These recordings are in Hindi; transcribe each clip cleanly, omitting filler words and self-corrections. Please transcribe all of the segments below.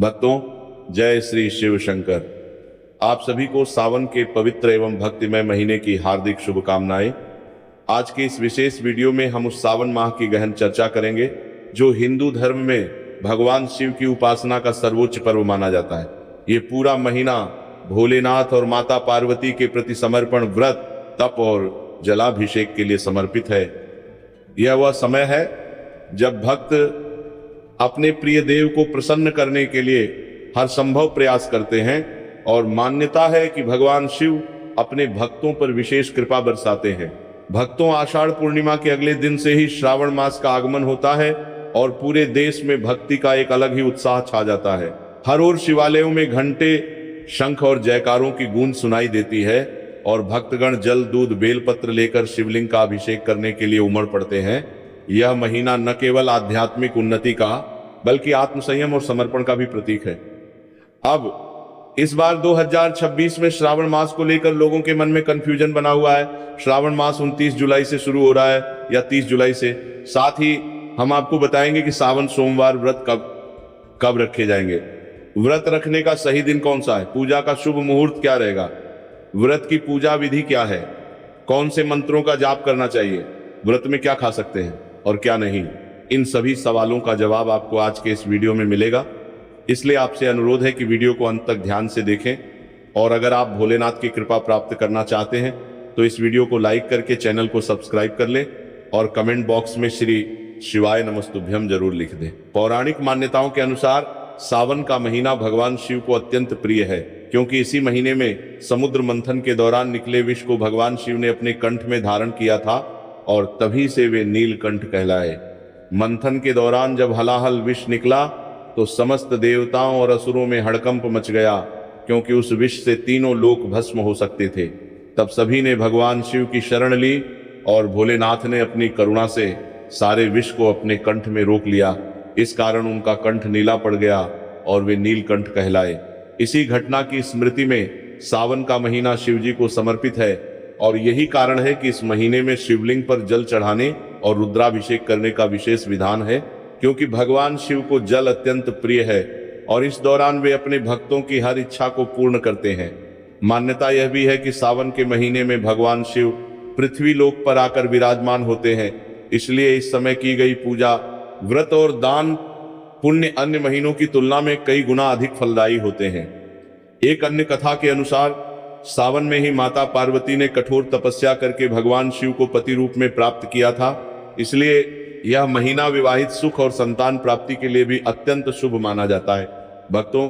भक्तों, जय श्री शिव शंकर। आप सभी को सावन के पवित्र एवं भक्तिमय महीने की हार्दिक शुभकामनाएं। आज के इस विशेष वीडियो में हम उस सावन माह की गहन चर्चा करेंगे जो हिंदू धर्म में भगवान शिव की उपासना का सर्वोच्च पर्व माना जाता है। ये पूरा महीना भोलेनाथ और माता पार्वती के प्रति समर्पण, व्रत, तप और जलाभिषेक के लिए समर्पित है। यह वह समय है जब भक्त अपने प्रिय देव को प्रसन्न करने के लिए हर संभव प्रयास करते हैं और मान्यता है कि भगवान शिव अपने भक्तों पर विशेष कृपा बरसाते हैं। भक्तों, आषाढ़ पूर्णिमा के अगले दिन से ही श्रावण मास का आगमन होता है और पूरे देश में भक्ति का एक अलग ही उत्साह छा जाता है। हर ओर शिवालयों में घंटे, शंख और जयकारों की गूंज सुनाई देती है और भक्तगण जल, दूध, बेलपत्र लेकर शिवलिंग का अभिषेक करने के लिए उमड़ पड़ते हैं। यह महीना न केवल आध्यात्मिक उन्नति का बल्कि आत्मसंयम और समर्पण का भी प्रतीक है। अब इस बार 2026 में श्रावण मास को लेकर लोगों के मन में कंफ्यूजन बना हुआ है। श्रावण मास 29 जुलाई से शुरू हो रहा है या 30 जुलाई से। साथ ही हम आपको बताएंगे कि सावन सोमवार व्रत कब रखे जाएंगे, व्रत रखने का सही दिन कौन सा है, पूजा का शुभ मुहूर्त क्या रहेगा, व्रत की पूजा विधि क्या है, कौन से मंत्रों का जाप करना चाहिए, व्रत में क्या खा सकते हैं और क्या नहीं। इन सभी सवालों का जवाब आपको आज के इस वीडियो में मिलेगा। इसलिए आपसे अनुरोध है कि वीडियो को अंत तक ध्यान से देखें और अगर आप भोलेनाथ की कृपा प्राप्त करना चाहते हैं तो इस वीडियो को लाइक करके चैनल को सब्सक्राइब कर लें और कमेंट बॉक्स में श्री शिवाय नमस्तुभ्यम जरूर लिख दें। पौराणिक मान्यताओं के अनुसार सावन का महीना भगवान शिव को अत्यंत प्रिय है, क्योंकि इसी महीने में समुद्र मंथन के दौरान निकले विष को भगवान शिव ने अपने कंठ में धारण किया था और तभी से वे नीलकंठ कहलाए। मंथन के दौरान जब हलाहल विष निकला तो समस्त देवताओं और असुरों में हड़कंप मच गया, क्योंकि उस विष से तीनों लोक भस्म हो सकते थे। तब सभी ने भगवान शिव की शरण ली और भोलेनाथ ने अपनी करुणा से सारे विष को अपने कंठ में रोक लिया। इस कारण उनका कंठ नीला पड़ गया और वे नीलकंठ कहलाए। इसी घटना की स्मृति में सावन का महीना शिवजी को समर्पित है और यही कारण है कि इस महीने में शिवलिंग पर जल चढ़ाने और रुद्राभिषेक करने का विशेष विधान है, क्योंकि भगवान शिव को जल अत्यंत प्रिय है और इस दौरान वे अपने भक्तों की हर इच्छा को पूर्ण करते हैं। मान्यता यह भी है कि सावन के महीने में भगवान शिव पृथ्वी लोक पर आकर विराजमान होते हैं, इसलिए इस समय की गई पूजा, व्रत और दान पुण्य अन्य महीनों की तुलना में कई गुना अधिक फलदायी होते हैं। एक अन्य कथा के अनुसार सावन में ही माता पार्वती ने कठोर तपस्या करके भगवान शिव को पति रूप में प्राप्त किया था, इसलिए यह महीना विवाहित सुख और संतान प्राप्ति के लिए भी अत्यंत शुभ माना जाता है। भक्तों,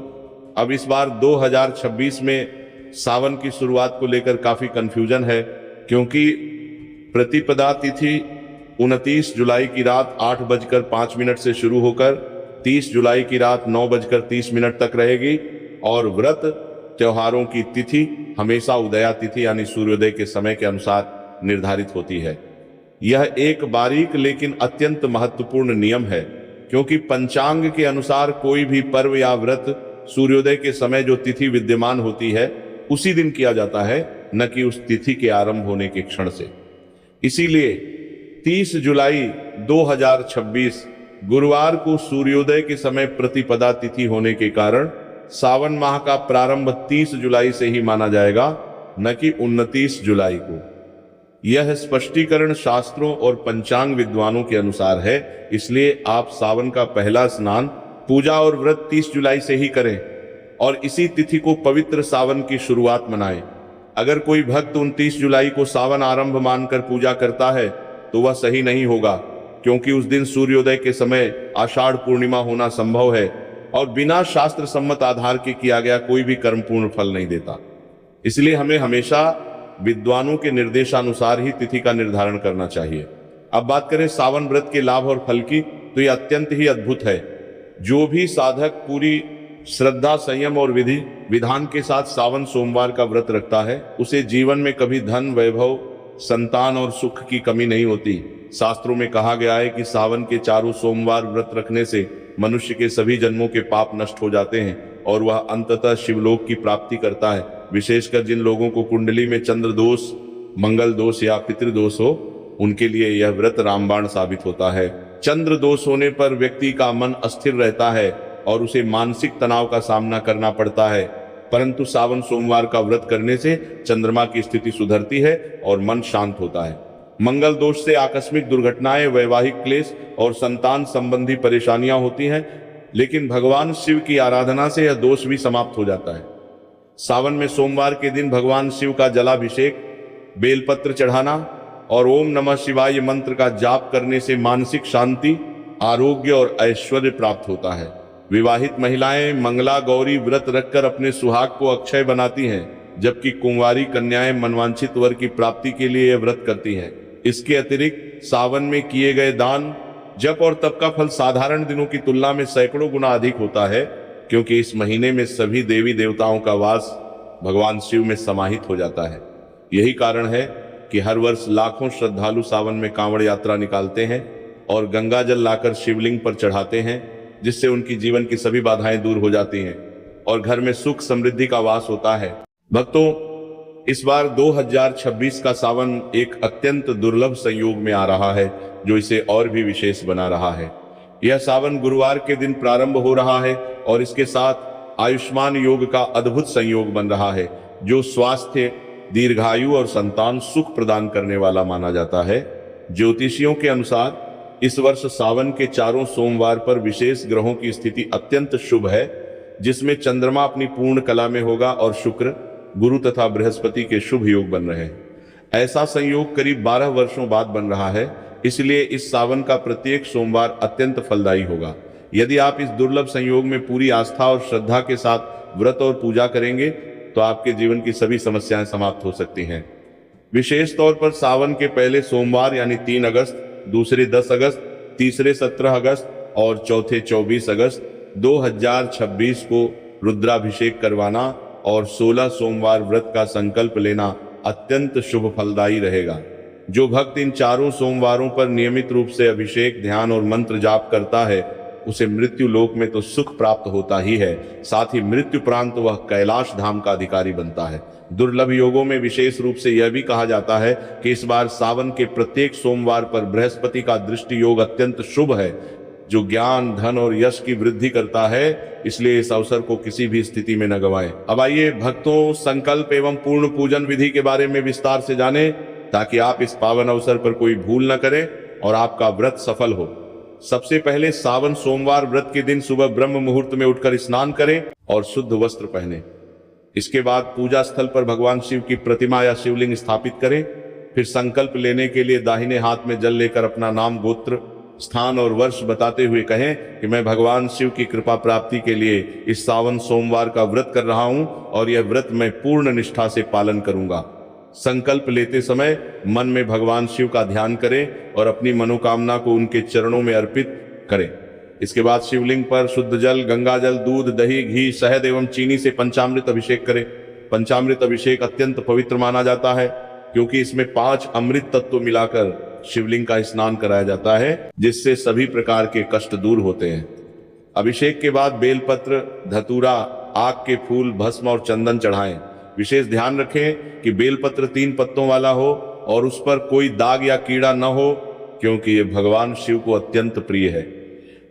अब इस बार 2026 में सावन की शुरुआत को लेकर काफी कंफ्यूजन है, क्योंकि प्रतिपदा तिथि 29 जुलाई की रात 8:05 से शुरू होकर 30 जुलाई की रात 9:30 तक रहेगी और व्रत त्योहारों की तिथि हमेशा उदया तिथि यानी सूर्योदय के समय के अनुसार निर्धारित होती है। यह एक बारीक लेकिन अत्यंत महत्वपूर्ण नियम है, क्योंकि पंचांग के अनुसार कोई भी पर्व या व्रत सूर्योदय के समय जो तिथि विद्यमान होती है उसी दिन किया जाता है, न कि उस तिथि के आरंभ होने के क्षण से। इसीलिए 30 जुलाई 2026 गुरुवार को सूर्योदय के समय प्रतिपदा तिथि होने के कारण सावन माह का प्रारंभ 30 जुलाई से ही माना जाएगा, न कि 29 जुलाई को। यह स्पष्टीकरण शास्त्रों और पंचांग विद्वानों के अनुसार है, इसलिए आप सावन का पहला स्नान, पूजा और व्रत 30 जुलाई से ही करें और इसी तिथि को पवित्र सावन की शुरुआत मनाएं। अगर कोई भक्त 29 जुलाई को सावन आरंभ मानकर पूजा करता है तो वह सही नहीं होगा, क्योंकि उस दिन सूर्योदय के समय आषाढ़ पूर्णिमा होना संभव है और बिना शास्त्र सम्मत आधार के किया गया कोई भी कर्म पूर्ण फल नहीं देता। इसलिए हमें हमेशा विद्वानों के निर्देशानुसार ही तिथि का निर्धारण करना चाहिए। अब बात करें सावन व्रत के लाभ और फल की, तो यह अत्यंत ही अद्भुत है। जो भी साधक पूरी श्रद्धा, संयम और विधि विधान के साथ सावन सोमवार का व्रत रखता है, उसे जीवन में कभी धन, वैभव, संतान और सुख की कमी नहीं होती। शास्त्रों में कहा गया है कि सावन के चारों सोमवार व्रत रखने से मनुष्य के सभी जन्मों के पाप नष्ट हो जाते हैं और वह अंततः शिवलोक की प्राप्ति करता है। विशेषकर जिन लोगों को कुंडली में चंद्र दोष, मंगल दोष या पितृदोष हो, उनके लिए यह व्रत रामबाण साबित होता है। चंद्र दोष होने पर व्यक्ति का मन अस्थिर रहता है और उसे मानसिक तनाव का सामना करना पड़ता है। परंतु सावन सोमवार का व्रत करने से चंद्रमा की स्थिति सुधरती है और मन शांत होता है। मंगल दोष से आकस्मिक दुर्घटनाएं, वैवाहिक क्लेश और संतान संबंधी परेशानियां होती हैं, लेकिन भगवान शिव की आराधना से यह दोष भी समाप्त हो जाता है। सावन में सोमवार के दिन भगवान शिव का जलाभिषेक, बेलपत्र चढ़ाना और ओम नमः शिवाय मंत्र का जाप करने से मानसिक शांति, आरोग्य और ऐश्वर्य प्राप्त होता है। विवाहित महिलाएं मंगला गौरी व्रत रखकर अपने सुहाग को अक्षय बनाती हैं, जबकि कुंवारी कन्याएं मनवांछित वर की प्राप्ति के लिए यह व्रत करती हैं। इसके अतिरिक्त सावन में किए गए दान, जप और तप का फल साधारण दिनों की तुलना में सैकड़ों गुना अधिक होता है, क्योंकि इस महीने में सभी देवी देवताओं का वास भगवान शिव में समाहित हो जाता है। यही कारण है कि हर वर्ष लाखों श्रद्धालु सावन में कांवड़ यात्रा निकालते हैं और गंगा जल लाकर शिवलिंग पर चढ़ाते हैं, जिससे उनकी जीवन की सभी बाधाएं दूर हो जाती हैं और घर में सुख समृद्धि का वास होता है। भक्तों, इस बार 2026 का सावन एक अत्यंत दुर्लभ संयोग में आ रहा है, जो इसे और भी विशेष बना रहा है। यह सावन गुरुवार के दिन प्रारंभ हो रहा है और इसके साथ आयुष्मान योग का अद्भुत संयोग बन रहा है, जो स्वास्थ्य, दीर्घायु और संतान सुख प्रदान करने वाला माना जाता है। ज्योतिषियों के अनुसार इस वर्ष सावन के चारों सोमवार पर विशेष ग्रहों की स्थिति अत्यंत शुभ है, जिसमें चंद्रमा अपनी पूर्ण कला में होगा और शुक्र, गुरु तथा बृहस्पति के शुभ योग बन रहे हैं। ऐसा संयोग करीब 12 वर्षों बाद बन रहा है, इसलिए इस सावन का प्रत्येक सोमवार अत्यंत फलदायी होगा। यदि आप इस दुर्लभ संयोग में पूरी आस्था और श्रद्धा के साथ व्रत और पूजा करेंगे तो आपके जीवन की सभी समस्याएं समाप्त हो सकती हैं। विशेष तौर पर सावन के पहले सोमवार यानी 3 अगस्त, दूसरे 10 अगस्त, तीसरे 17 अगस्त और चौथे 24 अगस्त 2026 को रुद्राभिषेक करवाना और 16 सोमवार व्रत का संकल्प लेना अत्यंत शुभ फलदायी रहेगा। जो भक्त इन चारों सोमवारों पर नियमित रूप से अभिषेक, ध्यान और मंत्र जाप करता है, उसे मृत्यु लोक में तो सुख प्राप्त होता ही है, साथ ही मृत्यु उपरांत वह कैलाश धाम का अधिकारी बनता है। दुर्लभ योगों में विशेष रूप से यह भी कहा जाता है कि इस बार सावन के प्रत्येक सोमवार पर बृहस्पति का दृष्टि योग अत्यंत शुभ है, जो ज्ञान, धन और यश की वृद्धि करता है। इसलिए इस अवसर को किसी भी स्थिति में न गंवाएं। अब आइए भक्तों, संकल्प एवं पूर्ण पूजन विधि के बारे में विस्तार से जानें, ताकि आप इस पावन अवसर पर कोई भूल न करें और आपका व्रत सफल हो। सबसे पहले सावन सोमवार व्रत के दिन सुबह ब्रह्म मुहूर्त में उठकर स्नान करें और शुद्ध वस्त्र पहनें। इसके बाद पूजा स्थल पर भगवान शिव की प्रतिमा या शिवलिंग स्थापित करें। फिर संकल्प लेने के लिए दाहिने हाथ में जल लेकर अपना नाम, गोत्र, स्थान और वर्ष बताते हुए कहें कि मैं भगवान शिव की कृपा प्राप्ति के लिए इस सावन सोमवार का व्रत कर रहा हूं और यह व्रत मैं पूर्ण निष्ठा से पालन करूंगा। संकल्प लेते समय मन में भगवान शिव का ध्यान करें और अपनी मनोकामना को उनके चरणों में अर्पित करें। इसके बाद शिवलिंग पर शुद्ध जल, गंगा जल, दूध, दही, घी, शहद एवं चीनी से पंचामृत अभिषेक करें। पंचामृत अभिषेक अत्यंत पवित्र माना जाता है, क्योंकि इसमें 5 अमृत तत्व मिलाकर शिवलिंग का स्नान कराया जाता है, जिससे सभी प्रकार के कष्ट दूर होते हैं। अभिषेक के बाद बेलपत्र, धतूरा, आक के फूल, भस्म और चंदन चढ़ाएं। विशेष ध्यान रखें कि बेलपत्र 3 पत्तों वाला हो और उस पर कोई दाग या कीड़ा न हो, क्योंकि ये भगवान शिव को अत्यंत प्रिय है।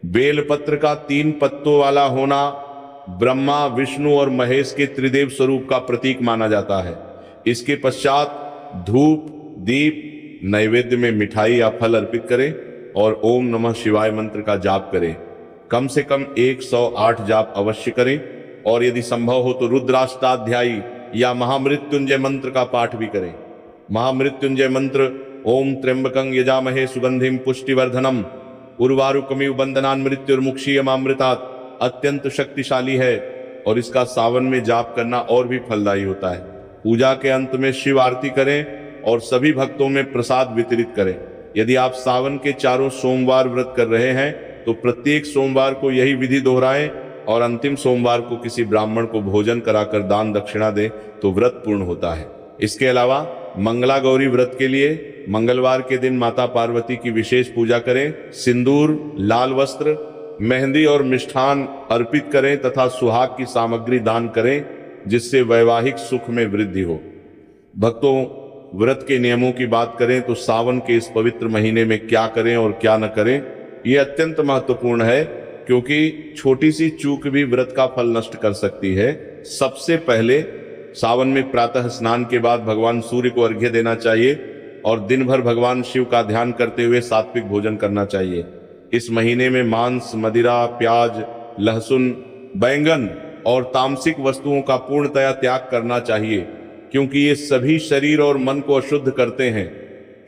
बेलपत्र का 3 पत्तों वाला होना ब्रह्मा, विष्णु और महेश के त्रिदेव स्वरूप का प्रतीक माना जाता है। इसके पश्चात धूप, दीप, नैवेद्य में मिठाई या फल अर्पित करें और ओम नमः शिवाय मंत्र का जाप करें। कम से कम 108 जाप अवश्य करें और यदि संभव हो तो रुद्राष्टाध्यायी या महामृत्युंजय मंत्र का पाठ भी करें। महामृत्युंजय मंत्र ओम त्र्यंबकं यजामहे सुगंधिम पुष्टिवर्धनम उर्वारुकमिव बंदनान् मृत्युर्मुक्षीयमामृतात् अत्यंत शक्तिशाली है और इसका सावन में जाप करना और भी फलदायी होता है। पूजा के अंत में शिव आरती करें और सभी भक्तों में प्रसाद वितरित करें। यदि आप सावन के चारों सोमवार व्रत कर रहे हैं तो प्रत्येक सोमवार को यही विधि दोहराएं और अंतिम सोमवार को किसी ब्राह्मण को भोजन कराकर दान दक्षिणा दें तो व्रत पूर्ण होता है। इसके अलावा मंगला गौरी व्रत के लिए मंगलवार के दिन माता पार्वती की विशेष पूजा करें। सिंदूर, लाल वस्त्र, मेहंदी और मिष्ठान अर्पित करें तथा सुहाग की सामग्री दान करें, जिससे वैवाहिक सुख में वृद्धि हो। भक्तों, व्रत के नियमों की बात करें तो सावन के इस पवित्र महीने में क्या करें और क्या न करें, ये अत्यंत महत्वपूर्ण है, क्योंकि छोटी सी चूक भी व्रत का फल नष्ट कर सकती है। सबसे पहले सावन में प्रातः स्नान के बाद भगवान सूर्य को अर्घ्य देना चाहिए और दिन भर भगवान शिव का ध्यान करते हुए सात्विक भोजन करना चाहिए। इस महीने में मांस, मदिरा, प्याज, लहसुन, बैंगन और तामसिक वस्तुओं का पूर्णतया त्याग करना चाहिए, क्योंकि ये सभी शरीर और मन को अशुद्ध करते हैं।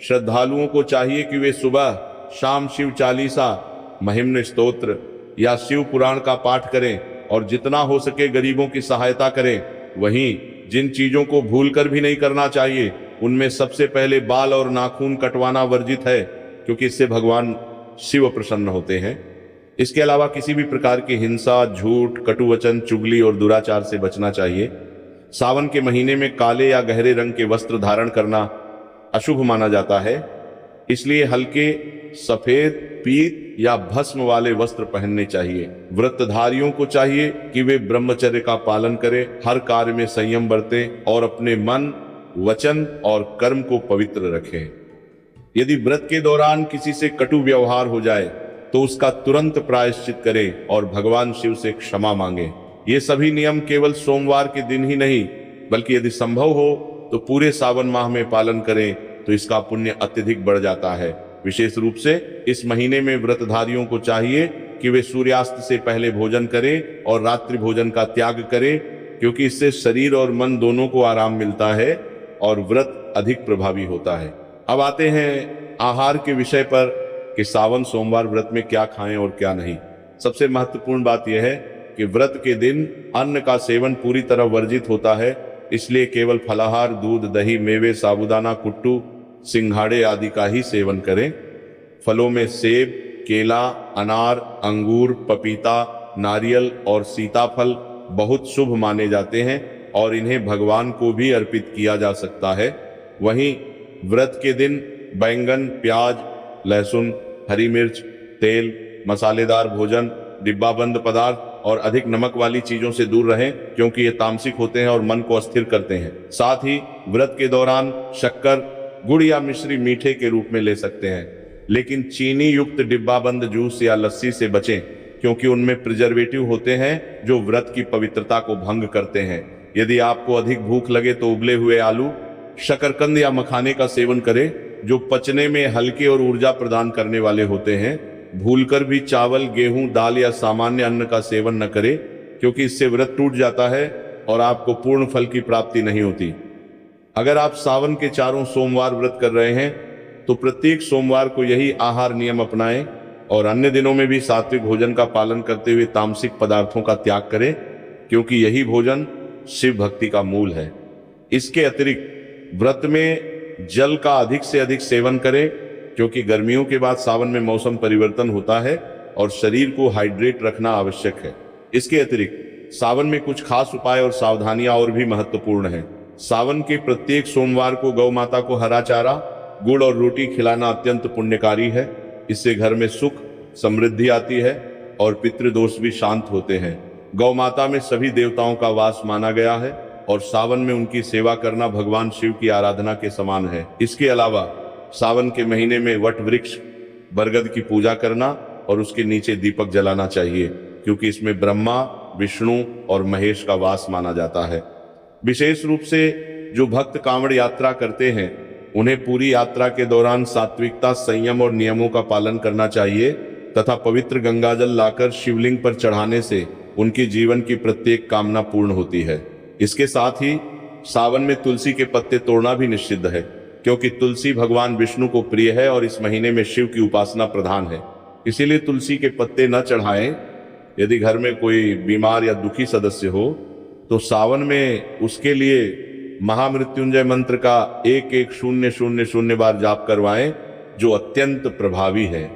श्रद्धालुओं को चाहिए कि वे सुबह शाम शिव चालीसा, महिम्न स्तोत्र या शिव पुराण का पाठ करें और जितना हो सके गरीबों की सहायता करें। वहीं जिन चीजों को भूलकर भी नहीं करना चाहिए, उनमें सबसे पहले बाल और नाखून कटवाना वर्जित है, क्योंकि इससे भगवान शिव प्रसन्न होते हैं। इसके अलावा किसी भी प्रकार की हिंसा, झूठ, कटुवचन, चुगली और दुराचार से बचना चाहिए। सावन के महीने में काले या गहरे रंग के वस्त्र धारण करना अशुभ माना जाता है, इसलिए हल्के सफेद, पीत या भस्म वाले वस्त्र पहनने चाहिए। व्रतधारियों को चाहिए कि वे ब्रह्मचर्य का पालन करें, हर कार्य में संयम बरतें और अपने मन, वचन और कर्म को पवित्र रखें। यदि व्रत के दौरान किसी से कटु व्यवहार हो जाए तो उसका तुरंत प्रायश्चित करें और भगवान शिव से क्षमा मांगें। ये सभी नियम केवल सोमवार के दिन ही नहीं, बल्कि यदि संभव हो तो पूरे सावन माह में पालन करें तो इसका पुण्य अत्यधिक बढ़ जाता है। विशेष रूप से इस महीने में व्रतधारियों को चाहिए कि वे सूर्यास्त से पहले भोजन करें और रात्रि भोजन का त्याग करें, क्योंकि इससे शरीर और मन दोनों को आराम मिलता है और व्रत अधिक प्रभावी होता है। अब आते हैं आहार के विषय पर कि सावन सोमवार व्रत में क्या खाएं और क्या नहीं। सबसे महत्वपूर्ण बात यह है कि व्रत के दिन अन्न का सेवन पूरी तरह वर्जित होता है, इसलिए केवल फलाहार, दूध, दही, मेवे, साबूदाना, कुट्टू, सिंघाड़े आदि का ही सेवन करें। फलों में सेब, केला, अनार, अंगूर, पपीता, नारियल और सीताफल बहुत शुभ माने जाते हैं और इन्हें भगवान को भी अर्पित किया जा सकता है। वहीं व्रत के दिन बैंगन, प्याज, लहसुन, हरी मिर्च, तेल, मसालेदार भोजन, डिब्बाबंद पदार्थ और अधिक नमक वाली चीजों से दूर रहें, क्योंकि ये तामसिक होते हैं और मन को अस्थिर करते हैं। साथ ही व्रत के दौरान शक्कर, गुड़ या मिश्री मीठे के रूप में ले सकते हैं, लेकिन चीनी युक्त डिब्बाबंद जूस या लस्सी से बचें, क्योंकि उनमें प्रिजर्वेटिव होते हैं जो व्रत की पवित्रता को भंग करते हैं। यदि आपको अधिक भूख लगे तो उबले हुए आलू, शकरकंद या मखाने का सेवन करें, जो पचने में हल्के और ऊर्जा प्रदान करने वाले होते हैं। भूलकर भी चावल, गेहूं, दाल या सामान्य अन्न का सेवन न करें, क्योंकि इससे व्रत टूट जाता है और आपको पूर्ण फल की प्राप्ति नहीं होती। अगर आप सावन के चारों सोमवार व्रत कर रहे हैं तो प्रत्येक सोमवार को यही आहार नियम अपनाएं और अन्य दिनों में भी सात्विक भोजन का पालन करते हुए तामसिक पदार्थों का त्याग करें, क्योंकि यही भोजन शिव भक्ति का मूल है। इसके अतिरिक्त व्रत में जल का अधिक से अधिक सेवन करें, क्योंकि गर्मियों के बाद सावन में मौसम परिवर्तन होता है और शरीर को हाइड्रेट रखना आवश्यक है। इसके अतिरिक्त सावन में कुछ खास उपाय और सावधानियां और भी महत्वपूर्ण हैं। सावन के प्रत्येक सोमवार को गौ माता को हरा चारा, गुड़ और रोटी खिलाना अत्यंत पुण्यकारी है। इससे घर में सुख, समृद्धि आती है और पितृदोष भी शांत होते हैं। गौ माता में सभी देवताओं का वास माना गया है और सावन में उनकी सेवा करना भगवान शिव की आराधना के समान है। इसके अलावा सावन के महीने में वट वृक्ष, बरगद की पूजा करना और उसके नीचे दीपक जलाना चाहिए, क्योंकि इसमें ब्रह्मा, विष्णु और महेश का वास माना जाता है। विशेष रूप से जो भक्त कांवड़ यात्रा करते हैं, उन्हें पूरी यात्रा के दौरान सात्विकता, संयम और नियमों का पालन करना चाहिए तथा पवित्र गंगाजल लाकर शिवलिंग पर चढ़ाने से उनकी जीवन की प्रत्येक कामना पूर्ण होती है। इसके साथ ही सावन में तुलसी के पत्ते तोड़ना भी निषिद्ध है, क्योंकि तुलसी भगवान विष्णु को प्रिय है और इस महीने में शिव की उपासना प्रधान है। इसीलिए तुलसी के पत्ते न चढ़ाएं। यदि घर में कोई बीमार या दुखी सदस्य हो तो सावन में उसके लिए महामृत्युंजय मंत्र का 1100 बार जाप करवाएं, जो अत्यंत प्रभावी है।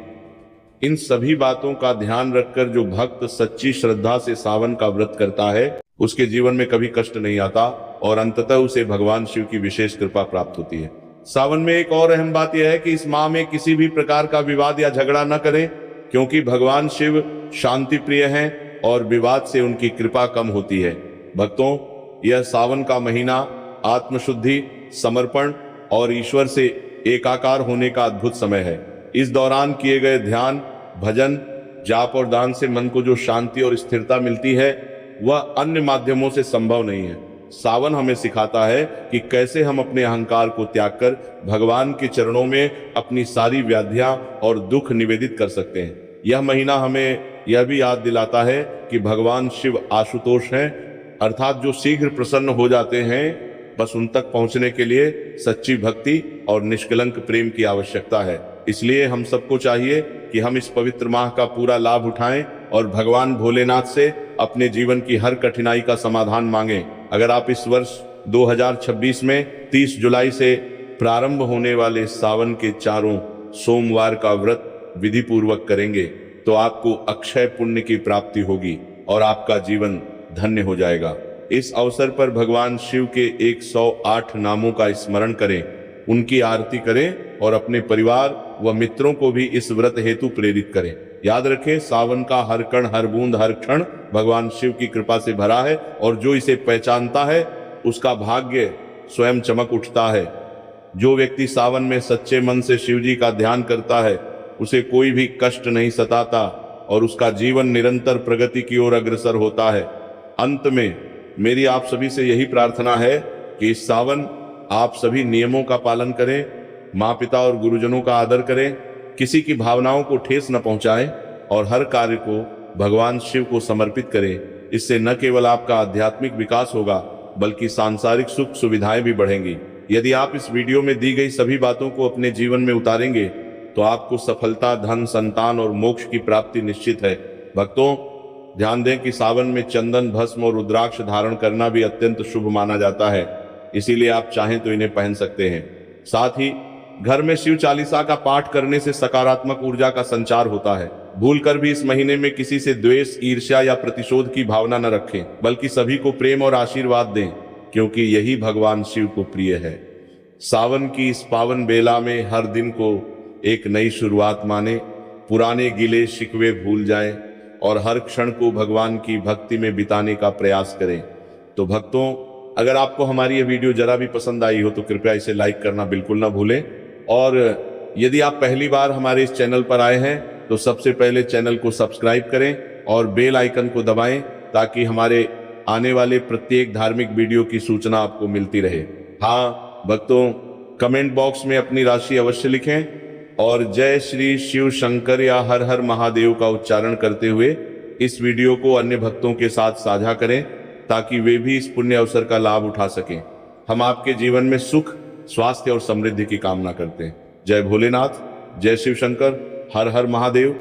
इन सभी बातों का ध्यान रखकर जो भक्त सच्ची श्रद्धा से सावन का व्रत करता है, उसके जीवन में कभी कष्ट नहीं आता और अंततः उसे भगवान शिव की विशेष कृपा प्राप्त होती है। सावन में एक और अहम बात यह है कि इस माह में किसी भी प्रकार का विवाद या झगड़ा न करें, क्योंकि भगवान शिव शांति प्रिय हैं और विवाद से उनकी कृपा कम होती है। भक्तों, यह सावन का महीना आत्मशुद्धि, समर्पण और ईश्वर से एकाकार होने का अद्भुत समय है। इस दौरान किए गए ध्यान, भजन, जाप और दान से मन को जो शांति और स्थिरता मिलती है वह अन्य माध्यमों से संभव नहीं है। सावन हमें सिखाता है कि कैसे हम अपने अहंकार को त्याग कर भगवान के चरणों में अपनी सारी व्याधियां और दुख निवेदित कर सकते हैं। यह महीना हमें यह भी याद दिलाता है कि भगवान शिव आशुतोष हैं, अर्थात जो शीघ्र प्रसन्न हो जाते हैं। बस उन तक पहुंचने के लिए सच्ची भक्ति और निष्कलंक प्रेम की आवश्यकता है। इसलिए हम सबको चाहिए कि हम इस पवित्र माह का पूरा लाभ उठाएं और भगवान भोलेनाथ से अपने जीवन की हर कठिनाई का समाधान मांगें। अगर आप इस वर्ष 2026 में 30 जुलाई से प्रारंभ होने वाले सावन के चारों सोमवार का व्रत विधि पूर्वक करेंगे तो आपको अक्षय पुण्य की प्राप्ति होगी और आपका जीवन धन्य हो जाएगा। इस अवसर पर भगवान शिव के 108 नामों का स्मरण करें, उनकी आरती करें और अपने परिवार व मित्रों को भी इस व्रत हेतु प्रेरित करें। याद रखें, सावन का हर कण, हर बूंद, हर क्षण भगवान शिव की कृपा से भरा है और जो इसे पहचानता है उसका भाग्य स्वयं चमक उठता है। जो व्यक्ति सावन में सच्चे मन से शिव जी का ध्यान करता है उसे कोई भी कष्ट नहीं सताता और उसका जीवन निरंतर प्रगति की ओर अग्रसर होता है। अंत में मेरी आप सभी से यही प्रार्थना है कि इस सावन आप सभी नियमों का पालन करें, माँ पिता और गुरुजनों का आदर करें, किसी की भावनाओं को ठेस न पहुंचाएं और हर कार्य को भगवान शिव को समर्पित करें। इससे न केवल आपका आध्यात्मिक विकास होगा बल्कि सांसारिक सुख सुविधाएं भी बढ़ेंगी। यदि आप इस वीडियो में दी गई सभी बातों को अपने जीवन में उतारेंगे तो आपको सफलता, धन, संतान और मोक्ष की प्राप्ति निश्चित है। भक्तों, ध्यान दें कि सावन में चंदन, भस्म और रुद्राक्ष धारण करना भी अत्यंत शुभ माना जाता है, इसीलिए आप चाहें तो इन्हें पहन सकते हैं। साथ ही घर में शिव चालीसा का पाठ करने से सकारात्मक ऊर्जा का संचार होता है। भूलकर भी इस महीने में किसी से द्वेष, ईर्ष्या या प्रतिशोध की भावना न रखें, बल्कि सभी को प्रेम और आशीर्वाद दें, क्योंकि यही भगवान शिव को प्रिय है। सावन की इस पावन बेला में हर दिन को एक नई शुरुआत माने, पुराने गिले शिकवे भूल जाएं और हर क्षण को भगवान की भक्ति में बिताने का प्रयास करें। तो भक्तों, अगर आपको हमारी ये वीडियो जरा भी पसंद आई हो तो कृपया इसे लाइक करना बिल्कुल ना भूलें। और यदि आप पहली बार हमारे इस चैनल पर आए हैं तो सबसे पहले चैनल को सब्सक्राइब करें और बेल आइकन को दबाएं ताकि हमारे आने वाले प्रत्येक धार्मिक वीडियो की सूचना आपको मिलती रहे। हाँ भक्तों, कमेंट बॉक्स में अपनी राशि अवश्य लिखें और जय श्री शिव शंकर या हर हर महादेव का उच्चारण करते हुए इस वीडियो को अन्य भक्तों के साथ साझा करें ताकि वे भी इस पुण्य अवसर का लाभ उठा सकें। हम आपके जीवन में सुख, स्वास्थ्य और समृद्धि की कामना करते हैं। जय भोलेनाथ, जय शिव शंकर, हर हर महादेव।